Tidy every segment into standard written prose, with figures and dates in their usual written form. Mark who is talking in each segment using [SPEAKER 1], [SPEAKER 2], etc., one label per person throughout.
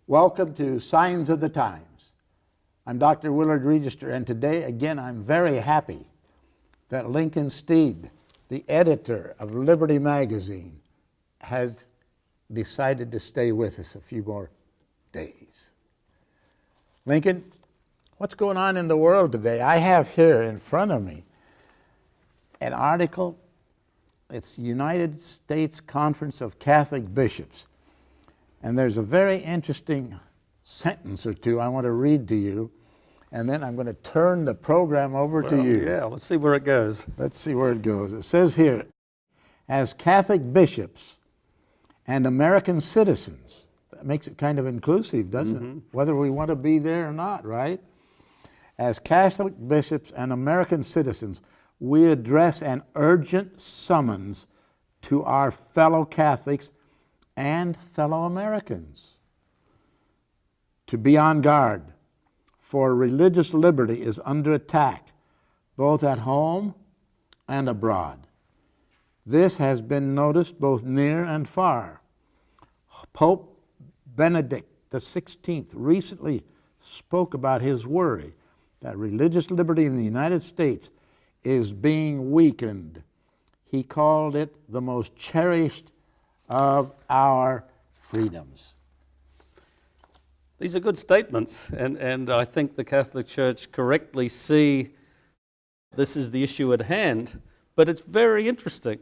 [SPEAKER 1] Welcome to Signs of the Times. I'm Dr. Willard Regester, and today, again, I'm very happy that Lincoln Steed, the editor of Liberty Magazine, has decided to stay with us a few more days. Lincoln, what's going on in the world today? I have here in front of me an article. It's United States Conference of Catholic Bishops. And there's a very interesting sentence or two I want to read to you, and then I'm going to turn the program over to you.
[SPEAKER 2] Yeah, let's see where it goes.
[SPEAKER 1] Let's see where it goes. It says here, as Catholic bishops and American citizens, that makes it kind of inclusive, doesn't it? Whether we want to be there or not, right? As Catholic bishops and American citizens, we address an urgent summons to our fellow Catholics and fellow Americans to be on guard, for religious liberty is under attack, both at home and abroad. This has been noticed both near and far. Pope Benedict XVI recently spoke about his worry that religious liberty in the United States is being weakened. He called it the most cherished of our freedoms.
[SPEAKER 2] These are good statements, and I think the Catholic Church correctly see this is the issue at hand, but it's very interesting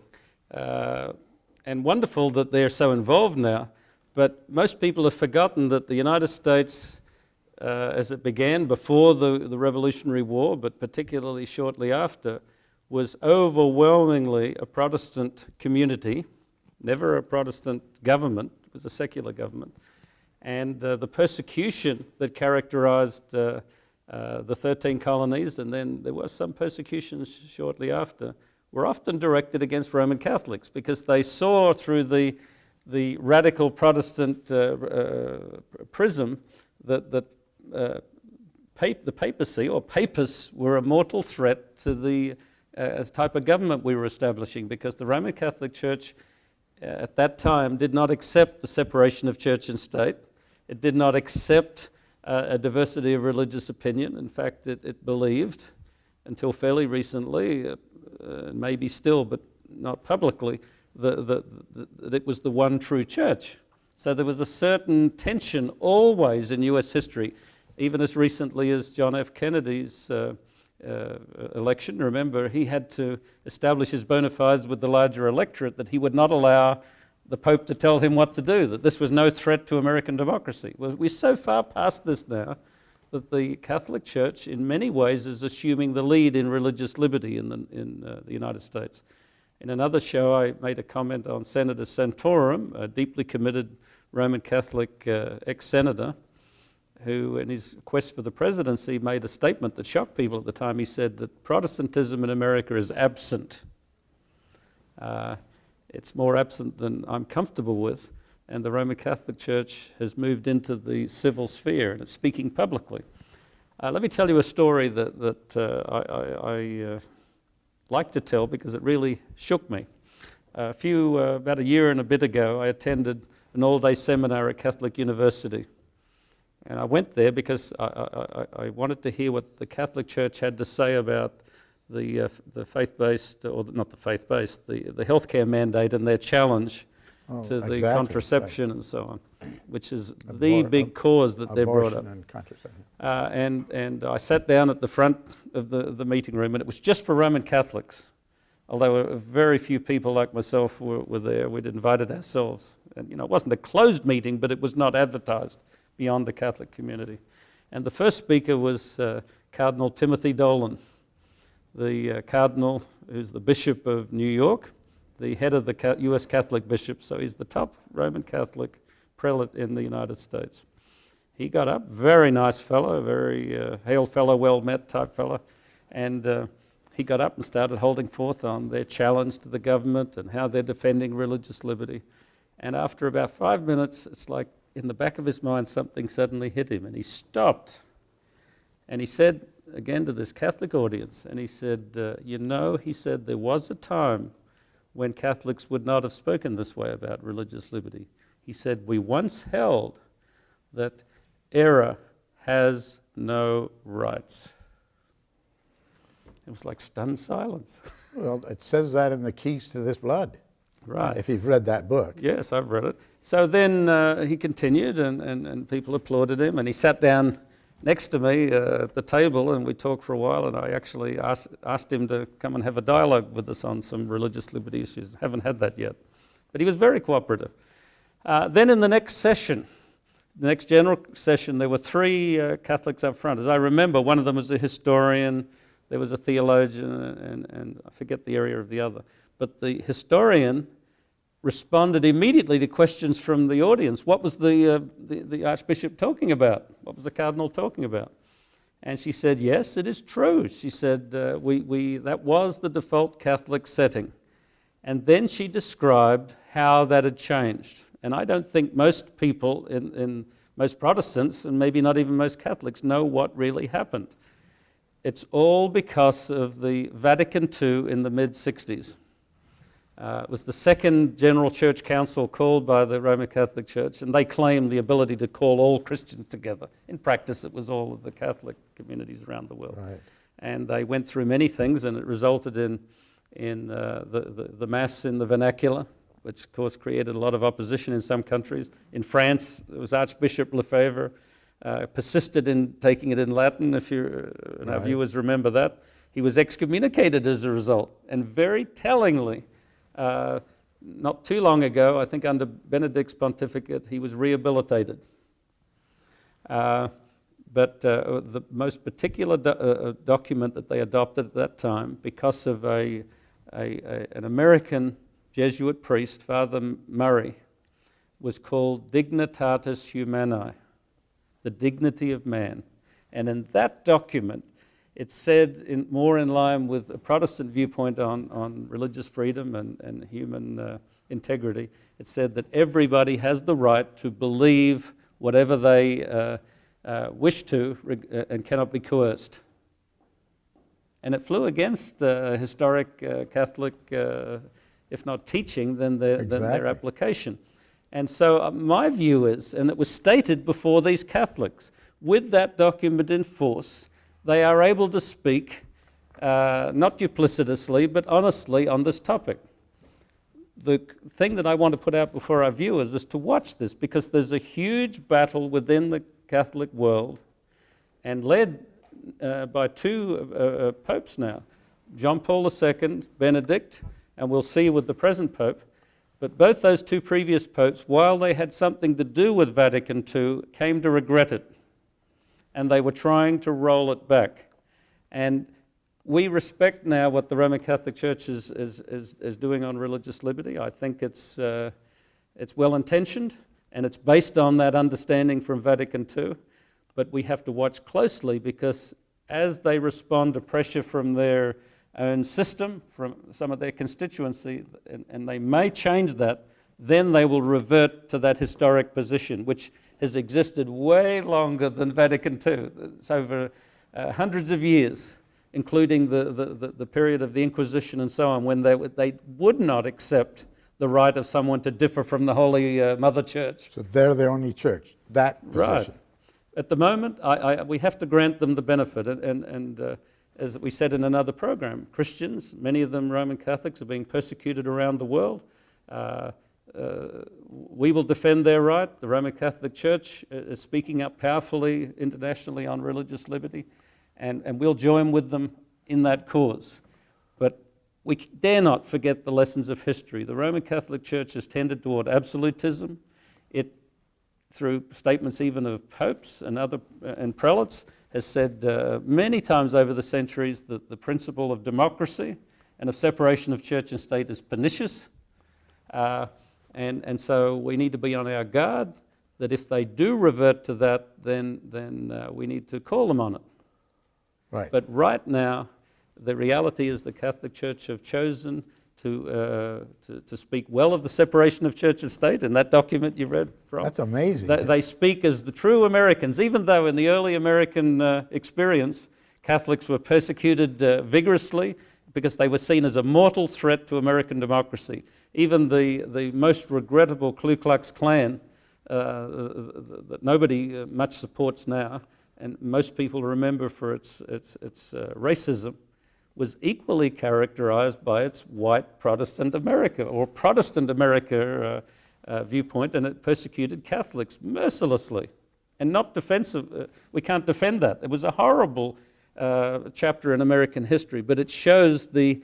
[SPEAKER 2] and wonderful that they're so involved now, but most people have forgotten that the United States, as it began before the Revolutionary War, but particularly shortly after, was overwhelmingly a Protestant community, never a Protestant government. It was a secular government. And the persecution that characterized the 13 colonies, and then there was some persecution shortly after, were often directed against Roman Catholics because they saw through the radical Protestant prism that the papacy or papists were a mortal threat to the type of government we were establishing, because the Roman Catholic Church at that time did not accept the separation of church and state. It did not accept a diversity of religious opinion. In fact, it believed, until fairly recently, maybe still, but not publicly, that it was the one true church. So there was a certain tension always in US history, even as recently as John F. Kennedy's election. Remember, he had to establish his bona fides with the larger electorate that he would not allow the Pope to tell him what to do, that this was no threat to American democracy. Well, we're so far past this now that the Catholic Church in many ways is assuming the lead in religious liberty in the United States. In another show, I made a comment on Senator Santorum, a deeply committed Roman Catholic ex-senator, who in his quest for the presidency made a statement that shocked people at the time. He said that Protestantism in America is absent. It's more absent than I'm comfortable with, and the Roman Catholic Church has moved into the civil sphere and it's speaking publicly. Let me tell you a story that I like to tell because it really shook me. About a year and a bit ago, I attended an all-day seminar at Catholic University. And I went there because I wanted to hear what the Catholic Church had to say about the faith-based, or not the faith-based, the healthcare mandate and their challenge to the contraception and so on, which is the big cause that they've brought up. And contraception. And I sat down at the front of the meeting room, and it was just for Roman Catholics, although very few people like myself were there. We'd invited ourselves. And it wasn't a closed meeting, but it was not advertised beyond the Catholic community. And the first speaker was Cardinal Timothy Dolan, the cardinal who's the Bishop of New York, the head of the US Catholic bishops, so he's the top Roman Catholic prelate in the United States. He got up, very nice fellow, very hail fellow, well met type fellow, and he got up and started holding forth on their challenge to the government and how they're defending religious liberty. And after about 5 minutes, it's like in the back of his mind something suddenly hit him, and he stopped. And he said, again to this Catholic audience, and he said, he said, there was a time when Catholics would not have spoken this way about religious liberty. He said, we once held that error has no rights. It was like stunned silence.
[SPEAKER 1] Well, it says that in the Keys to This Blood.
[SPEAKER 2] Right.
[SPEAKER 1] If you've read that book.
[SPEAKER 2] Yes, I've read it. So then he continued, and people applauded him, and he sat down next to me at the table, and we talked for a while, and I actually asked him to come and have a dialogue with us on some religious liberty issues. Haven't had that yet. But he was very cooperative. Then in the next session, the next general session, there were three Catholics up front. As I remember, one of them was a historian, there was a theologian, and I forget the area of the other. But the historian responded immediately to questions from the audience. What was the Archbishop talking about? What was the Cardinal talking about? And she said, yes, it is true. She said, that was the default Catholic setting. And then she described how that had changed. And I don't think most people, in most Protestants, and maybe not even most Catholics, know what really happened. It's all because of the Vatican II in the mid-60s. It was the second General Church Council called by the Roman Catholic Church, and they claimed the ability to call all Christians together. In practice, it was all of the Catholic communities around the world.
[SPEAKER 1] Right.
[SPEAKER 2] And they went through many things, and it resulted in the Mass in the vernacular, which of course created a lot of opposition in some countries. In France, it was Archbishop Lefebvre persisted in taking it in Latin, if our viewers remember that. He was excommunicated as a result, and very tellingly, not too long ago, I think under Benedict's pontificate, he was rehabilitated. But the most particular document that they adopted at that time, because of an American Jesuit priest, Father Murray, was called Dignitatis Humanae, the dignity of man. And in that document, it said, more in line with a Protestant viewpoint on religious freedom and human integrity, it said that everybody has the right to believe whatever they wish to and cannot be coerced. And it flew against historic Catholic, if not teaching, then their application. And so my view is, and it was stated before these Catholics, with that document in force, they are able to speak, not duplicitously, but honestly on this topic. The thing that I want to put out before our viewers is to watch this, because there's a huge battle within the Catholic world, and led by two popes now, John Paul II, Benedict, and we'll see with the present pope. But both those two previous popes, while they had something to do with Vatican II, came to regret it. And they were trying to roll it back. And we respect now what the Roman Catholic Church is doing on religious liberty. I think it's well-intentioned, and it's based on that understanding from Vatican II. But we have to watch closely, because as they respond to pressure from their own system, from some of their constituency, and they may change that, then they will revert to that historic position, which has existed way longer than Vatican II. It's over hundreds of years, including the period of the Inquisition and so on, when they would not accept the right of someone to differ from the Holy Mother Church.
[SPEAKER 1] So they're the only church, that position.
[SPEAKER 2] Right. At the moment, we have to grant them the benefit, and as we said in another program, Christians, many of them Roman Catholics, are being persecuted around the world. We will defend their right. The Roman Catholic Church is speaking up powerfully internationally on religious liberty, and we'll join with them in that cause. But we dare not forget the lessons of history. The Roman Catholic Church has tended toward absolutism. It, through statements even of popes and prelates, has said many times over the centuries that the principle of democracy and of separation of church and state is pernicious. And so we need to be on our guard that if they do revert to that, then we need to call them on it.
[SPEAKER 1] Right.
[SPEAKER 2] But right now, the reality is the Catholic Church have chosen to speak well of the separation of church and state, in that document you read from.
[SPEAKER 1] That's amazing.
[SPEAKER 2] They speak as the true Americans, even though in the early American experience, Catholics were persecuted vigorously because they were seen as a mortal threat to American democracy. Even the most regrettable Ku Klux Klan that nobody much supports now, and most people remember for its racism, was equally characterized by its white Protestant America, or Protestant America viewpoint, and it persecuted Catholics mercilessly. And not defensive, we can't defend that. It was a horrible chapter in American history, but it shows the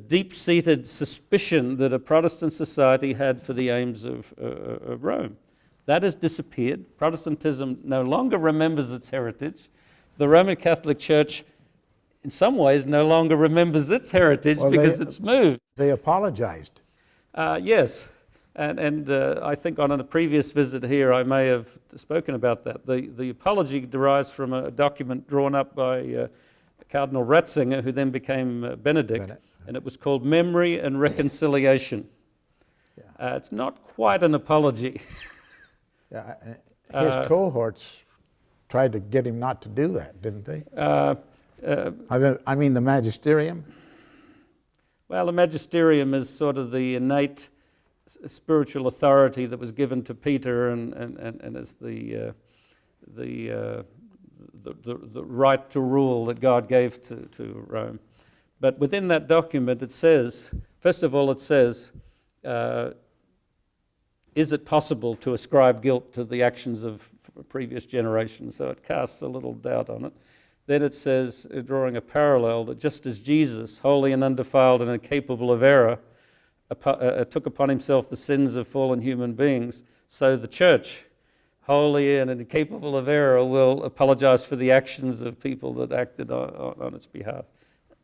[SPEAKER 2] deep-seated suspicion that a Protestant society had for the aims of Rome. That has disappeared. Protestantism no longer remembers its heritage. The Roman Catholic Church, in some ways, no longer remembers its heritage because it's moved.
[SPEAKER 1] They apologized.
[SPEAKER 2] Yes, and I think on a previous visit here I may have spoken about that. The apology derives from a document drawn up by Cardinal Ratzinger, who then became Benedict, and it was called Memory and Reconciliation. Yeah. It's not quite an apology.
[SPEAKER 1] Yeah, his cohorts tried to get him not to do that, didn't they? I mean the magisterium?
[SPEAKER 2] Well, the magisterium is sort of the innate spiritual authority that was given to Peter and is the right to rule that God gave to Rome. But within that document it says, first of all it says, is it possible to ascribe guilt to the actions of previous generations? So it casts a little doubt on it. Then it says, drawing a parallel, that just as Jesus, holy and undefiled and incapable of error, took upon himself the sins of fallen human beings, so the church, holy and incapable of error, will apologize for the actions of people that acted on its behalf.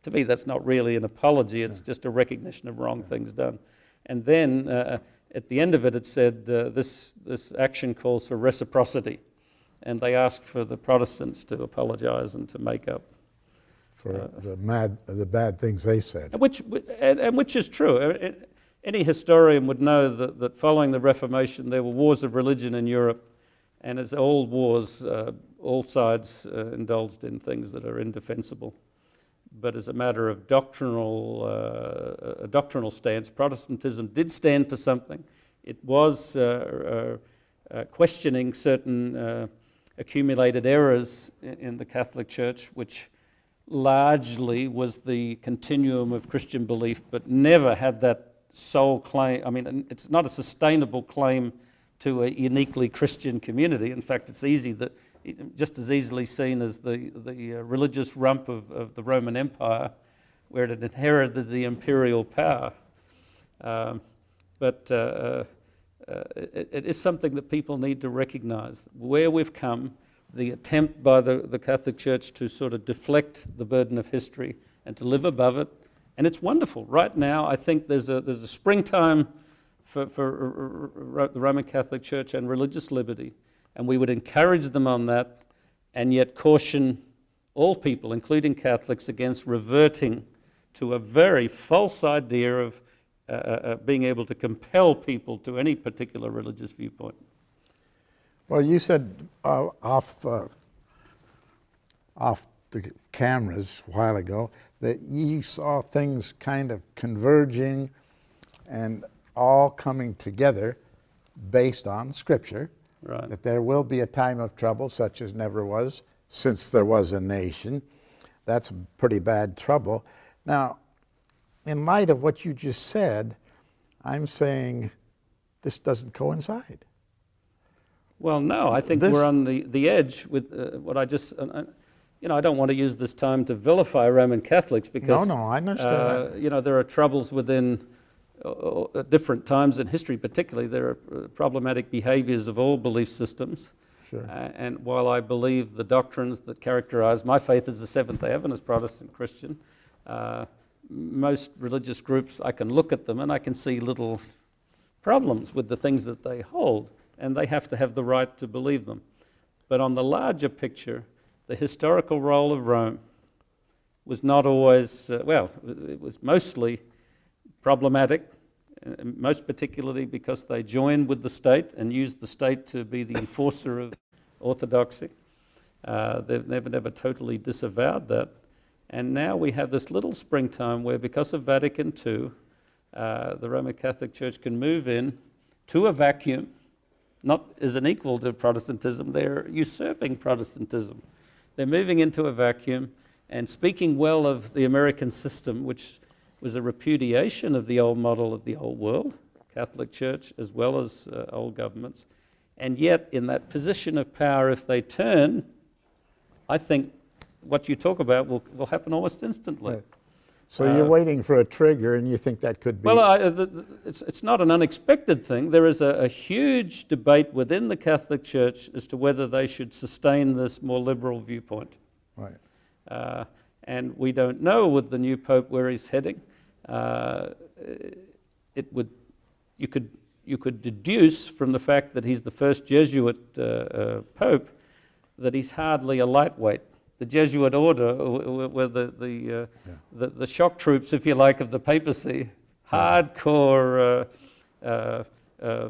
[SPEAKER 2] To me, that's not really an apology, it's just a recognition of wrong things done. And then at the end of it, it said this action calls for reciprocity, and they asked for the Protestants to apologize and to make up
[SPEAKER 1] for the bad things they said.
[SPEAKER 2] Which is true. Any historian would know that following the Reformation, there were wars of religion in Europe, and as all wars, all sides indulged in things that are indefensible. But as a matter of a doctrinal stance, Protestantism did stand for something. It was questioning certain accumulated errors in the Catholic Church, which largely was the continuum of Christian belief, but never had that sole claim. I mean, it's not a sustainable claim to a uniquely Christian community. In fact, it's just as easily seen as the religious rump of the Roman Empire, where it had inherited the imperial power. But it is something that people need to recognize. Where we've come, the attempt by the Catholic Church to sort of deflect the burden of history and to live above it, and it's wonderful. Right now, I think there's a springtime for the Roman Catholic Church and religious liberty. And we would encourage them on that, and yet caution all people, including Catholics, against reverting to a very false idea of being able to compel people to any particular religious viewpoint.
[SPEAKER 1] Well, you said off the cameras a while ago that you saw things kind of converging and all coming together based on Scripture.
[SPEAKER 2] Right.
[SPEAKER 1] That there will be a time of trouble such as never was since there was a nation. That's pretty bad trouble. Now, in light of what you just said, I'm saying this doesn't coincide.
[SPEAKER 2] Well, no, I think we're on the edge with what I just... I don't want to use this time to vilify Roman Catholics because...
[SPEAKER 1] No, I understand.
[SPEAKER 2] There are troubles within... at different times in history, particularly, there are problematic behaviors of all belief systems.
[SPEAKER 1] Sure.
[SPEAKER 2] And while I believe the doctrines that characterize my faith as a Seventh-day Adventist Protestant Christian, most religious groups, I can look at them and I can see little problems with the things that they hold, and they have to have the right to believe them. But on the larger picture, the historical role of Rome was not always, it was mostly problematic, most particularly because they joined with the state and used the state to be the enforcer of orthodoxy. They've never totally disavowed that. And now we have this little springtime where, because of Vatican II, the Roman Catholic Church can move in to a vacuum not as an equal to Protestantism, they're usurping Protestantism. They're moving into a vacuum and speaking well of the American system, which was a repudiation of the old model of the old world, Catholic Church, as well as old governments. And yet, in that position of power, if they turn, I think what you talk about will happen almost instantly.
[SPEAKER 1] Right. So you're waiting for a trigger, and you think that could be...
[SPEAKER 2] Well, it's not an unexpected thing. There is a huge debate within the Catholic Church as to whether they should sustain this more liberal viewpoint.
[SPEAKER 1] Right.
[SPEAKER 2] And we don't know with the new Pope where he's heading. You could deduce from the fact that he's the first Jesuit Pope that he's hardly a lightweight. The Jesuit order were the shock troops, if you like, of the papacy, hardcore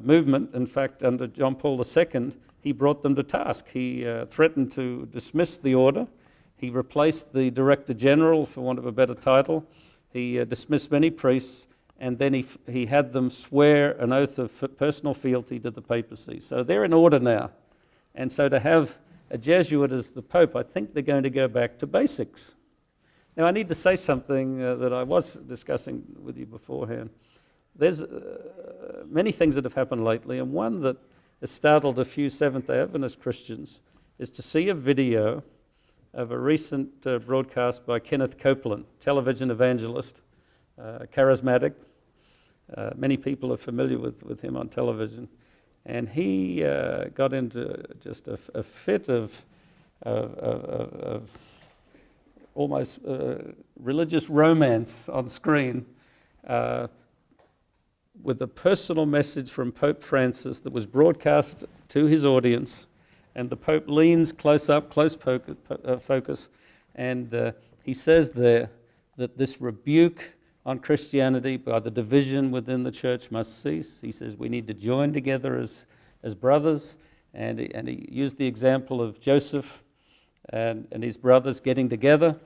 [SPEAKER 2] movement. In fact, under John Paul II, he brought them to task. He threatened to dismiss the order. He replaced the Director General, for want of a better title. He dismissed many priests, and then he had them swear an oath of personal fealty to the papacy. So they're in order now. And so to have a Jesuit as the Pope, I think they're going to go back to basics. Now, I need to say something that I was discussing with you beforehand. There's many things that have happened lately, and one that has startled a few Seventh-day Adventist Christians is to see a video of a recent broadcast by Kenneth Copeland, television evangelist, charismatic. Many people are familiar with him on television. And he got into just a fit of almost religious romance on screen with a personal message from Pope Francis that was broadcast to his audience. And the Pope leans close up, close focus, and he says there that this rebuke on Christianity by the division within the church must cease. He says we need to join together as brothers, and he used the example of Joseph and his brothers getting together,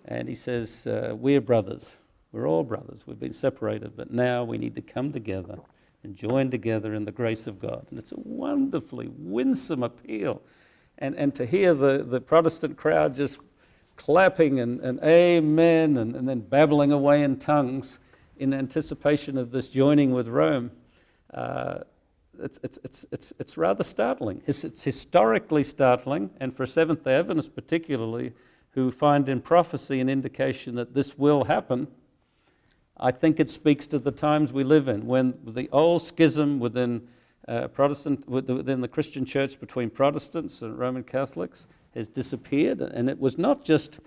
[SPEAKER 2] and he says we're brothers. We're all brothers. We've been separated, but now we need to come together and join together in the grace of God. And it's a wonderfully winsome appeal. And to hear the Protestant crowd just clapping and amen and then babbling away in tongues in anticipation of this joining with Rome, it's rather startling. It's historically startling, and for Seventh-day Adventists particularly, who find in prophecy an indication that this will happen, I think it speaks to the times we live in, when the old schism within within the Christian church between Protestants and Roman Catholics has disappeared, and it was not just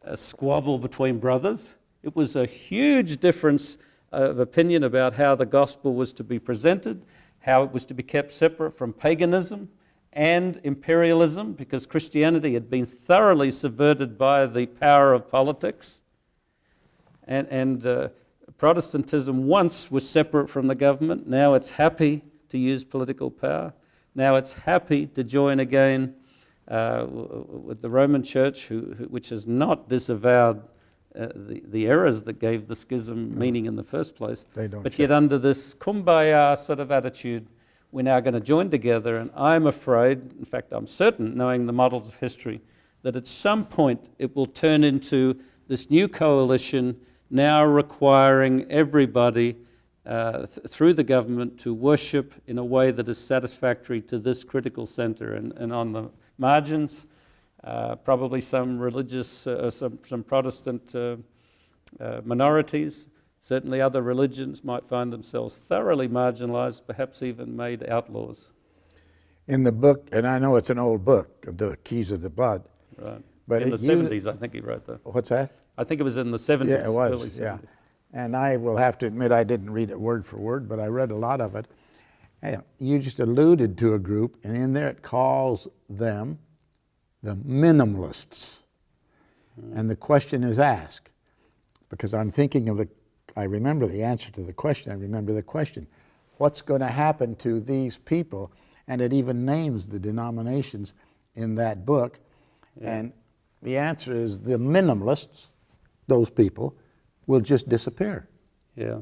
[SPEAKER 2] a squabble between brothers. It was a huge difference of opinion about how the gospel was to be presented, how it was to be kept separate from paganism and imperialism, because Christianity had been thoroughly subverted by the power of politics. And Protestantism once was separate from the government. Now it's happy to use political power. Now it's happy to join again with the Roman Church, which has not disavowed the errors that gave the schism meaning in the first place. But yet under this kumbaya sort of attitude, we're now going to join together, and I'm afraid, in fact I'm certain, knowing the models of history, that at some point it will turn into this new coalition now requiring everybody through the government to worship in a way that is satisfactory to this critical center. And on the margins, probably some religious, some Protestant minorities, certainly other religions might find themselves thoroughly marginalized, perhaps even made outlaws.
[SPEAKER 1] In the book, and I know it's an old book, The Keys of the Blood.
[SPEAKER 2] Right. But in the 70s, I think he wrote that.
[SPEAKER 1] What's that?
[SPEAKER 2] I think it was in the 70s.
[SPEAKER 1] Yeah, it was,
[SPEAKER 2] early 70s.
[SPEAKER 1] yeah. And I will have to admit I didn't read it word for word, but I read a lot of it. And you just alluded to a group, and in there it calls them the minimalists. And the question is asked, because I'm thinking of I remember the answer to the question, I remember the question, what's going to happen to these people? And it even names the denominations in that book. Yeah. And the answer is the minimalists, those people, will just disappear.
[SPEAKER 2] Yeah.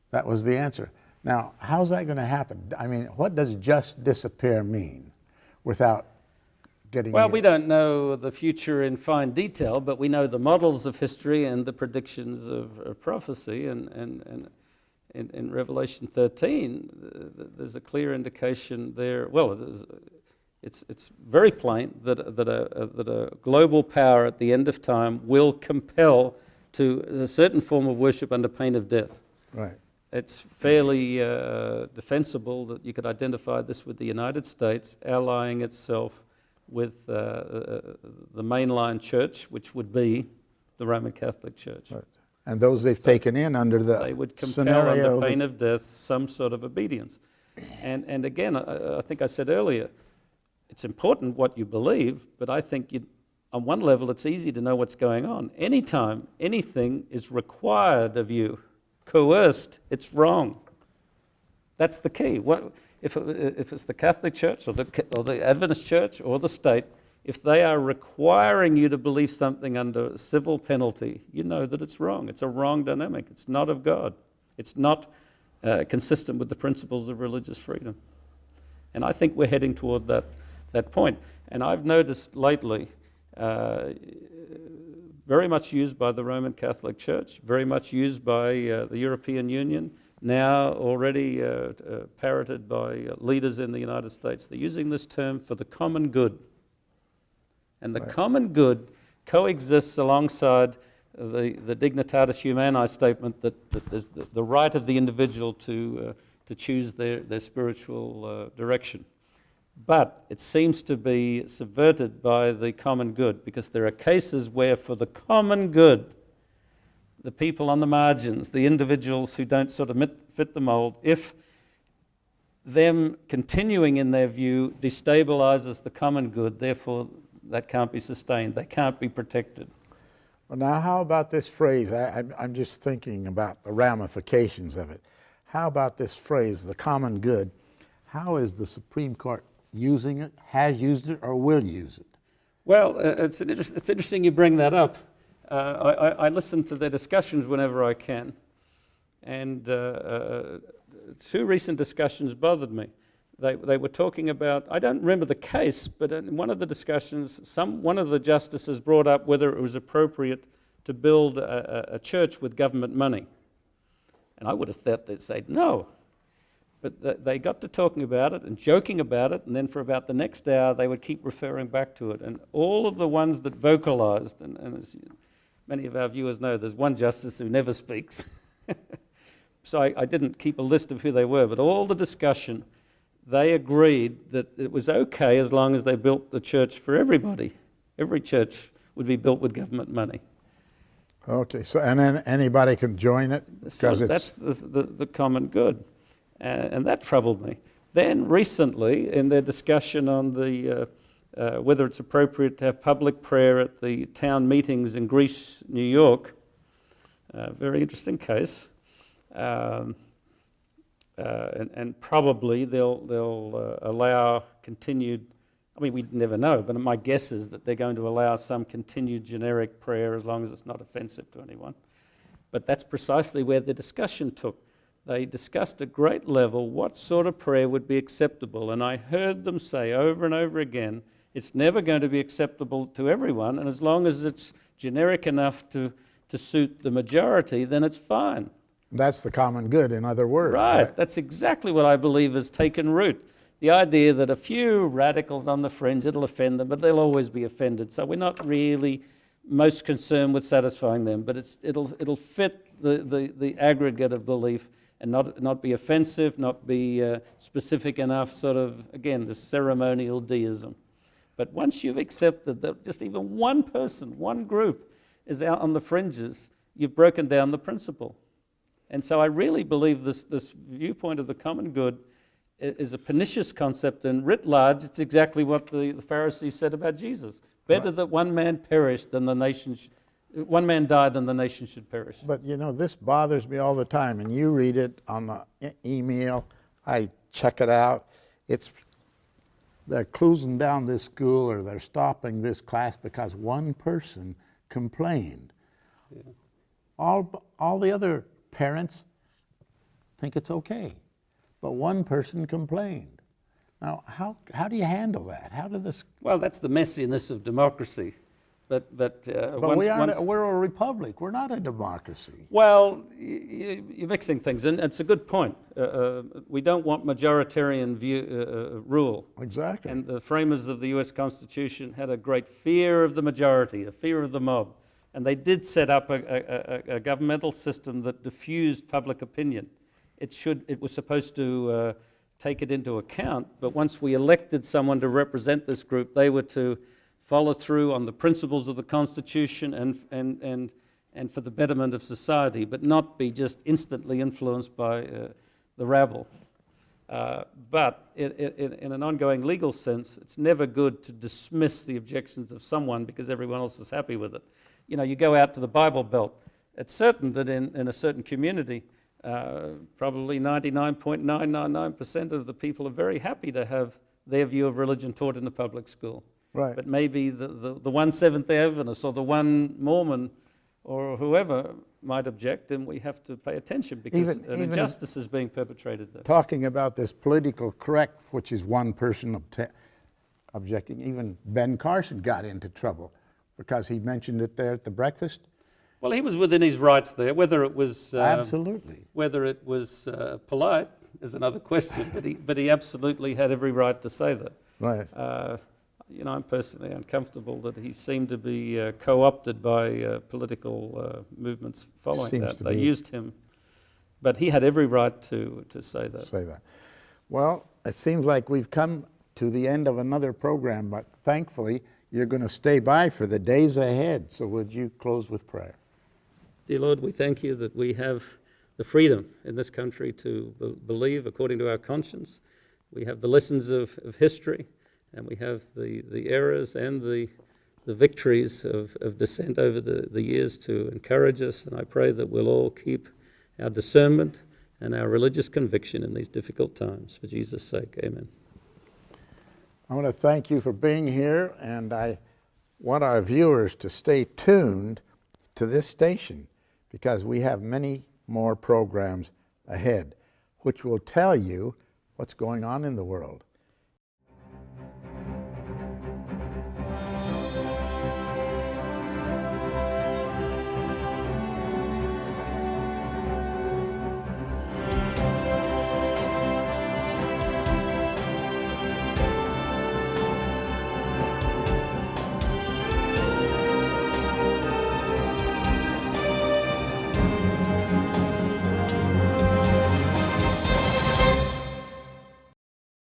[SPEAKER 1] That was the answer. Now, how's that going to happen? I mean, what does just disappear mean without getting...
[SPEAKER 2] Well, we don't know the future in fine detail, but we know the models of history and the predictions of prophecy. And in Revelation 13, there's a clear indication there. Well, it's very plain that a global power at the end of time will compel to a certain form of worship under pain of death.
[SPEAKER 1] Right.
[SPEAKER 2] It's fairly defensible that you could identify this with the United States allying itself with the mainline church, which would be the Roman Catholic Church.
[SPEAKER 1] Right. And those they've taken in under the
[SPEAKER 2] They would compel
[SPEAKER 1] scenario
[SPEAKER 2] under pain of death some sort of obedience. And again, I think I said earlier, it's important what you believe, but I think on one level it's easy to know what's going on. Anytime anything is required of you, coerced, it's wrong. That's the key. If it's the Catholic Church or the Adventist Church or the state, if they are requiring you to believe something under civil penalty, you know that it's wrong. It's a wrong dynamic. It's not of God. It's not consistent with the principles of religious freedom. And I think we're heading toward that point. And I've noticed lately, very much used by the Roman Catholic Church, very much used by the European Union, now already parroted by leaders in the United States. They're using this term for the common good. And the common good coexists alongside the dignitatis humanae statement that there's the right of the individual to choose their spiritual direction. But it seems to be subverted by the common good, because there are cases where for the common good, the people on the margins, the individuals who don't sort of fit the mold, if them continuing in their view destabilizes the common good, therefore that can't be sustained, they can't be protected.
[SPEAKER 1] Well, now how about this phrase? I'm just thinking about the ramifications of it. How about this phrase, the common good? How is the Supreme Court using it, has used it, or will use it?
[SPEAKER 2] Well, it's interesting you bring that up. I listen to their discussions whenever I can, and two recent discussions bothered me. They were talking about, I don't remember the case, but in one of the discussions, one of the justices brought up whether it was appropriate to build a church with government money. And I would have thought they'd say no. But they got to talking about it and joking about it, and then for about the next hour they would keep referring back to it. And all of the ones that vocalized, and as many of our viewers know, there's one justice who never speaks. So I didn't keep a list of who they were, but all the discussion, they agreed that it was okay as long as they built the church for everybody. Every church would be built with government money.
[SPEAKER 1] Okay, so and then anybody can join it?
[SPEAKER 2] So that's the common good. And that troubled me. Then recently, in their discussion on the whether it's appropriate to have public prayer at the town meetings in Greece, New York, very interesting case, and probably they'll allow continued, I mean, we never know, but my guess is that they're going to allow some continued generic prayer as long as it's not offensive to anyone. But that's precisely where the discussion took. They discussed at great level what sort of prayer would be acceptable, and I heard them say over and over again, it's never going to be acceptable to everyone, and as long as it's generic enough to suit the majority, then it's fine.
[SPEAKER 1] That's the common good, in other words.
[SPEAKER 2] Right, that's exactly what I believe has taken root. The idea that a few radicals on the fringe, it'll offend them, but they'll always be offended, so we're not really most concerned with satisfying them, but it'll fit the aggregate of belief, and not be offensive, not be specific enough, sort of, again, the ceremonial deism. But once you've accepted that just even one person, one group is out on the fringes, you've broken down the principle. And so I really believe this viewpoint of the common good is a pernicious concept, and writ large, it's exactly what the Pharisees said about Jesus. Better that one man perish than the nation one man died than the nation should perish.
[SPEAKER 1] But you know, this bothers me all the time, and you read it on the email, I check it out. They're closing down this school, or they're stopping this class because one person complained. Yeah. All the other parents think it's okay. but one person complained. Now, how do you handle that? How do this?
[SPEAKER 2] Well, that's the messiness of democracy. But
[SPEAKER 1] We're a republic. We're not a democracy.
[SPEAKER 2] Well, you're mixing things, and it's a good point. We don't want majoritarian rule.
[SPEAKER 1] Exactly.
[SPEAKER 2] And the framers of the U.S. Constitution had a great fear of the majority, a fear of the mob. And they did set up a governmental system that diffused public opinion. It was supposed to take it into account, but once we elected someone to represent this group, they were to follow through on the principles of the Constitution and for the betterment of society, but not be just instantly influenced by the rabble. But in an ongoing legal sense, it's never good to dismiss the objections of someone because everyone else is happy with it. You know, you go out to the Bible Belt. It's certain that in a certain community, probably 99.999% of the people are very happy to have their view of religion taught in the public school.
[SPEAKER 1] Right.
[SPEAKER 2] But maybe the one Seventh-day Adventist or the one Mormon or whoever might object, and we have to pay attention because an injustice is being perpetrated there.
[SPEAKER 1] Talking about this political correct, which is one person objecting, even Ben Carson got into trouble because he mentioned it there at the breakfast.
[SPEAKER 2] Well, he was within his rights there. Whether it was
[SPEAKER 1] absolutely,
[SPEAKER 2] whether it was polite is another question. But he absolutely had every right to say that.
[SPEAKER 1] Right.
[SPEAKER 2] You know, I'm personally uncomfortable that he seemed to be co-opted by political movements following that. They used him, but he had every right to say that.
[SPEAKER 1] Say that. Well, it seems like we've come to the end of another program, but thankfully you're going to stay by for the days ahead. So would you close with prayer?
[SPEAKER 2] Dear Lord, we thank you that we have the freedom in this country to believe according to our conscience. We have the lessons of history, and we have the errors and the victories of dissent over the years to encourage us. And I pray that we'll all keep our discernment and our religious conviction in these difficult times. For Jesus' sake, amen.
[SPEAKER 1] I want to thank you for being here, and I want our viewers to stay tuned to this station because we have many more programs ahead which will tell you what's going on in the world.